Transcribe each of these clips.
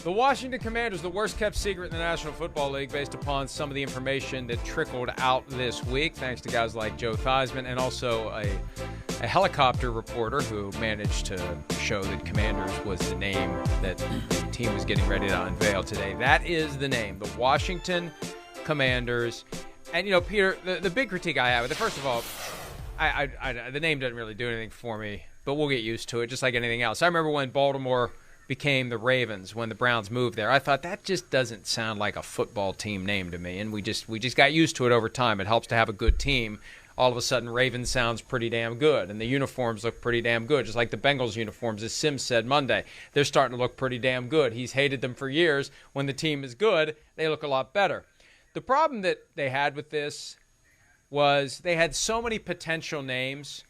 The Washington Commanders, the worst kept secret in the National Football League based upon some of the information that trickled out this week, thanks to guys like Joe Theismann and also a helicopter reporter who managed to show that Commanders was the name that the team was getting ready to unveil today. That is the name, the Washington Commanders. And, you know, Peter, the big critique I have with it, first of all, the name doesn't really do anything for me, but we'll get used to it, just like anything else. I remember when Baltimore became the Ravens, when the Browns moved there. I thought that just doesn't sound like a football team name to me, and we just got used to it over time. It helps to have a good team. All of a sudden, Ravens sounds pretty damn good, and the uniforms look pretty damn good, just like the Bengals uniforms, as Sims said Monday. They're starting to look pretty damn good. He's hated them for years. When the team is good, they look a lot better. The problem that they had with this was they had so many potential names.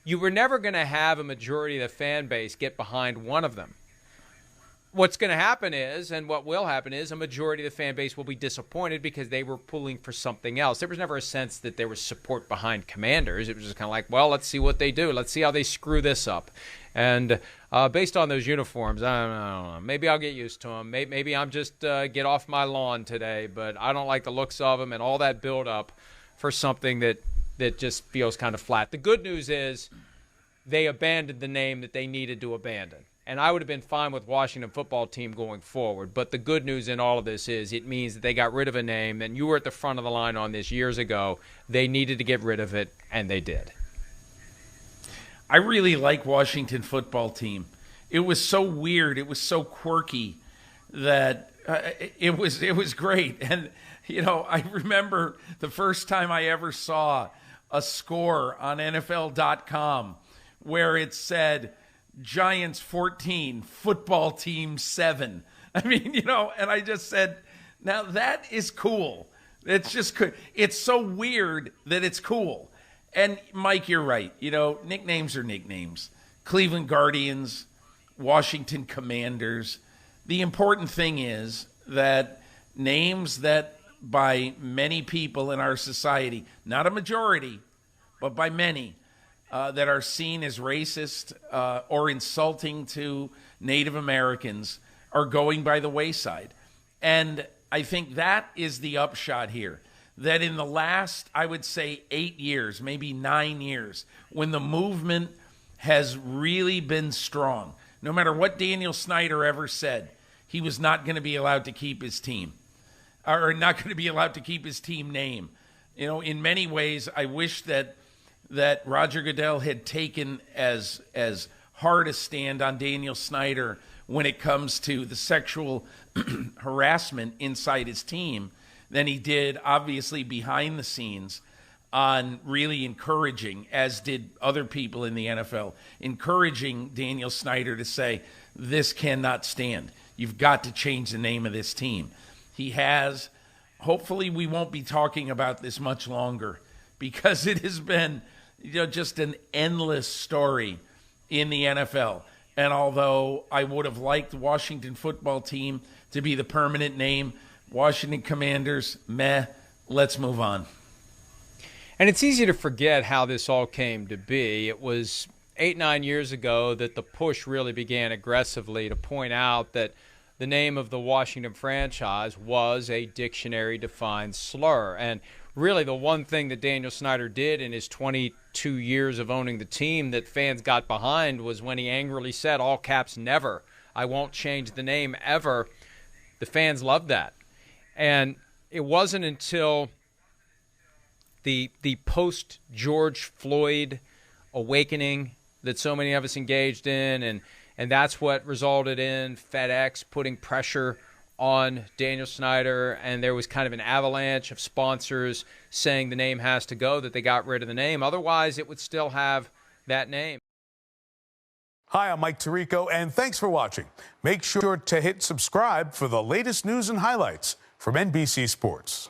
You were never going to have a majority of the fan base get behind one of them. What's going to happen is, and what will happen is, a majority of the fan base will be disappointed because they were pulling for something else. There was never a sense that there was support behind Commanders. It was just kind of like, well, let's see what they do. Let's see how they screw this up. And based on those uniforms, I don't know. Maybe I'll get used to them. Maybe I'm just get off my lawn today, but I don't like the looks of them and all that build-up for something that just feels kind of flat. The good news is they abandoned the name that they needed to abandon. And I would have been fine with Washington football team going forward. But the good news in all of this is it means that they got rid of a name, and you were at the front of the line on this years ago. They needed to get rid of it, and they did. I really like Washington football team. It was so weird. It was so quirky that it was great. And, you know, I remember the first time I ever saw a score on NFL.com where it said, Giants 14, football team 7. I mean, you know, and I just said, now that is cool. It's just cool. It's so weird that it's cool. And Mike, you're right. You know, nicknames are nicknames. Cleveland Guardians, Washington Commanders. The important thing is that names that by many people in our society, not a majority, but by many, that are seen as racist or insulting to Native Americans are going by the wayside. And I think that is the upshot here, that in the last, I would say, 8 years, maybe 9 years, when the movement has really been strong, no matter what Daniel Snyder ever said, he was not going to be allowed to keep his team, or not going to be allowed to keep his team name. You know, in many ways, I wish that Roger Goodell had taken as hard a stand on Daniel Snyder when it comes to the sexual harassment inside his team than he did, obviously, behind the scenes on really encouraging, as did other people in the NFL, encouraging Daniel Snyder to say, this cannot stand. You've got to change the name of this team. He has. Hopefully we won't be talking about this much longer, because it has been, you know, just an endless story in the NFL. And although I would have liked the Washington football team to be the permanent name, Washington Commanders, meh, let's move on. And it's easy to forget how this all came to be. It was 8-9 years ago that the push really began aggressively to point out that the name of the Washington franchise was a dictionary-defined slur. And really the one thing that Daniel Snyder did in his 22 years of owning the team that fans got behind was when he angrily said, all caps, never. I won't change the name ever. The fans loved that. And it wasn't until the post-George Floyd awakening that so many of us engaged in, and that's what resulted in FedEx putting pressure on Daniel Snyder, and there was kind of an avalanche of sponsors saying the name has to go, that they got rid of the name. Otherwise, it would still have that name. Hi, I'm Mike Tirico, and thanks for watching. Make sure to hit subscribe for the latest news and highlights from NBC Sports.